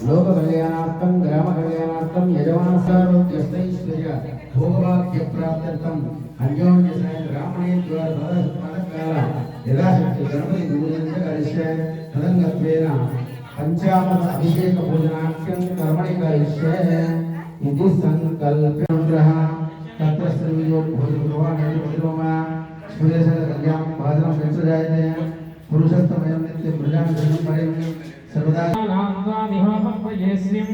लोक कल्याणार्थम ग्राम कल्याणार्थम यजमानसारोग्यस्तैश्वर्य भोगभाग्य प्राप्त्यर्थम अन्योन्यसाय ब्राह्मणे द्वार पदकाल यदाशक्ति गणपति पूजनं च करिष्ये तदंगत्वेन पंचामृत अभिषेक पूजनाख्यं कर्मणि करिष्ये इति संकल्पः तत्र श्रीयो भोजपुरवाणे भोजरोमा स्मृतिसर कल्याण भाजनं व्यंसजायते पुरुषोत्तमयं नित्यं प्रजां परिं सर्वदा नामस्वामिहोपयेस्मिं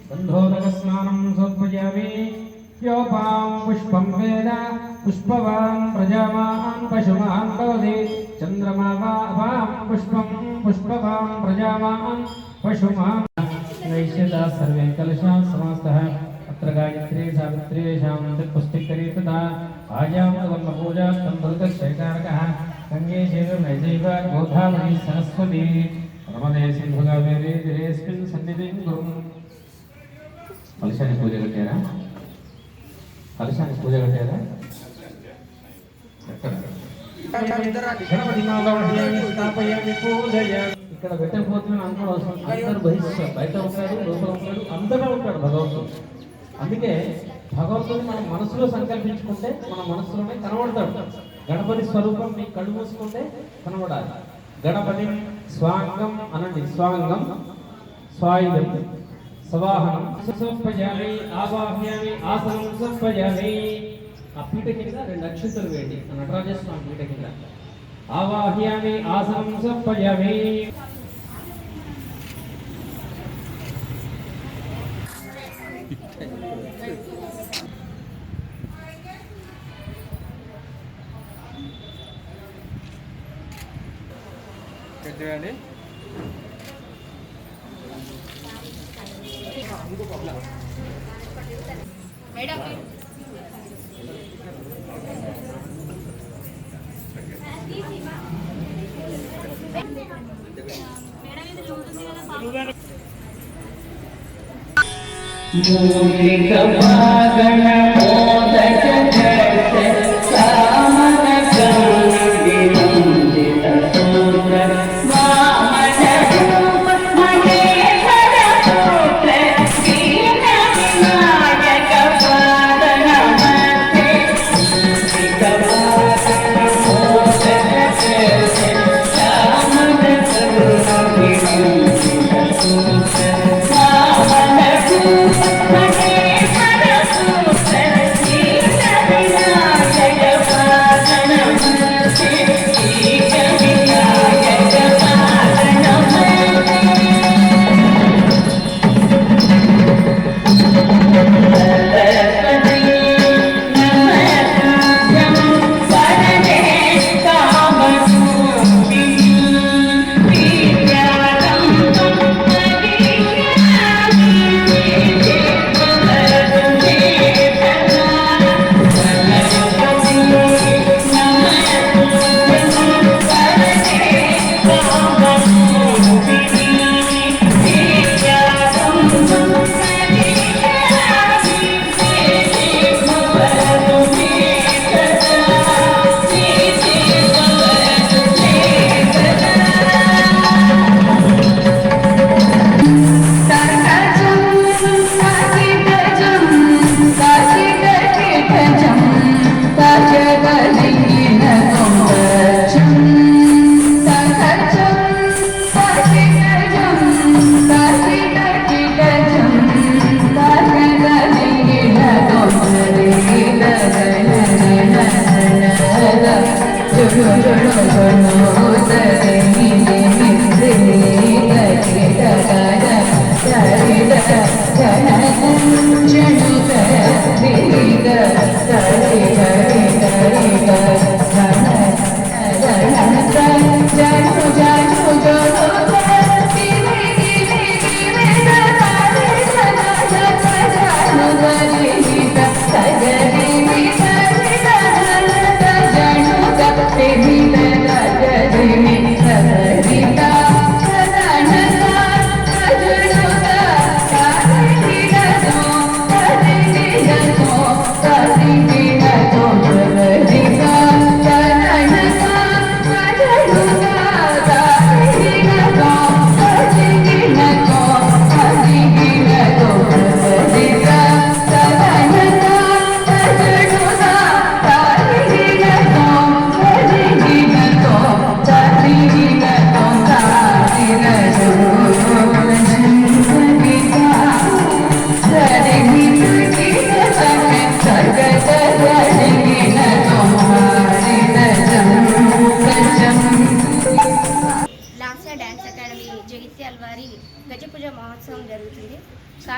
बन्धोदकस्नानं समर्पयामि योपां पुष्पं वेद पुष्पवान् प्रजावान् पशुमान् भवति चन्द्रमावां पुष्पं पुष्पवान् प्रजावान् पशुमान् वैश्यता सर्वे कलशाः समास्तः अत्र गायत्री सावित्री शान्ति पुष्टिकरी तथा आयां पूजा तन्मृतशैकारकः गंगे चैव नैजैव गोधावरी सरस्वती नर्मदे सिन्धुकावेरी जलेऽस्मिन् सन्निधिं कुरु कलशानि पूजा कट्टारा कलशानि पूजा कट्टारा ఇక్కడ పెట్టకపోతున్నాను అనుకోవడం అందరూ బయట ఉంటాడు లోపల ఉంటాడు అందరూ ఉంటాడు భగవంతుడు. అందుకే భగవంతుని మనం మనసులో సంకల్పించుకుంటే మన మనసులోనే కనబడతాడు. గణపతి స్వరూపం మీ కళ్ళు మూసుకుంటే కనబడాలి. గణపతి స్వాంగం అనండి. స్వాంగం స్వాయుధం సవాహనం సంపజామి ఆవాహ్యామి ఆసనం సంపజామి. ఆ పీఠ కింద 2 అక్షంతలు వేయండి. నటరాజ స్వామి పీఠ కింద ఆవాహ్యామి ఆసనం సంపజామి. చూడండి మేడం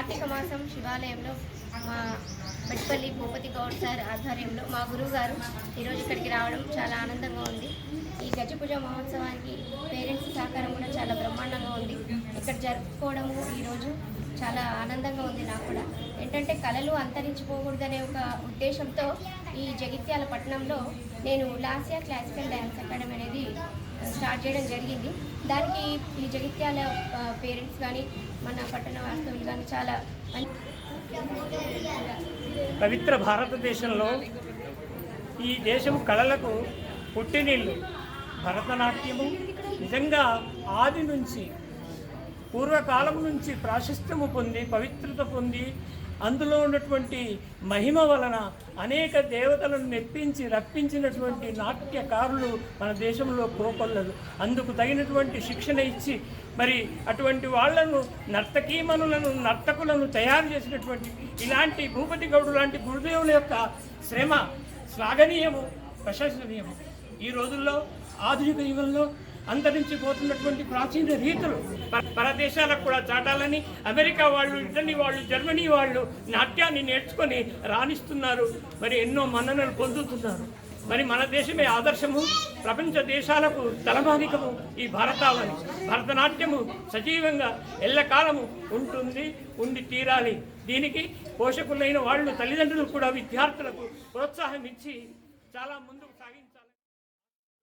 కార్తీక మాసం శివాలయంలో మా మెట్పల్లి భూపతి గౌడ్ సార్ ఆధ్వర్యంలో మా గురువు గారు ఈరోజు ఇక్కడికి రావడం చాలా ఆనందంగా ఉంది. ఈ గజ పూజ మహోత్సవానికి పేరెంట్స్ సహకారం కూడా చాలా బ్రహ్మాండంగా ఉంది. ఇక్కడ జరుపుకోవడము ఈరోజు చాలా ఆనందంగా ఉంది. నాకు కూడా ఏంటంటే కళలు అంతరించిపోకూడదనే ఒక ఉద్దేశంతో ఈ జగిత్యాల పట్టణంలో నేను లాస్యా క్లాసికల్ డ్యాన్స్ అకాడమీ అనేది స్టార్ట్ చేయడం జరిగింది. దానికి ఈ జగిత్యాల పేరెంట్స్ కానీ మన పట్టణ వాస్తవులు కానీ చాలా పవిత్ర భారతదేశంలో ఈ దేశం కళలకు పుట్టినిల్లు. భరతనాట్యము నిజంగా ఆది నుంచి పూర్వకాలం నుంచి ప్రాశస్త్యము పొంది పవిత్రత పొంది అందులో ఉన్నటువంటి మహిమ వలన అనేక దేవతలను మెప్పించి రప్పించినటువంటి నాట్యకారులు మన దేశంలో కోకొల్లలు. అందుకు తగినటువంటి శిక్షణ ఇచ్చి మరి అటువంటి వాళ్లను నర్తకీమణులను నర్తకులను తయారు చేసినటువంటి ఇలాంటి భూపతి గౌడు లాంటి గురుదేవుల యొక్క శ్రమ శ్లాఘనీయము, ప్రశంసనీయము. ఈ రోజుల్లో ఆధునిక యుగంలో అంతరించిపోతున్నటువంటి ప్రాచీన రీతులు పరదేశాలకు కూడా చాటాలని అమెరికా వాళ్ళు, ఇటలీ వాళ్ళు, జర్మనీ వాళ్ళు నాట్యాన్ని నేర్చుకొని రాణిస్తున్నారు. మరి ఎన్నో మన్ననలు పొందుతున్నారు. మరి మన దేశమే ఆదర్శము, ప్రపంచ దేశాలకు తలమానికము ఈ భారతావని. భరతనాట్యము సజీవంగా ఎల్లకాలము ఉంటుంది, ఉండి తీరాలి. దీనికి పోషకులైన వాళ్ళు తల్లిదండ్రులు కూడా విద్యార్థులకు ప్రోత్సాహం ఇచ్చి చాలా ముందుకు సాగించారు.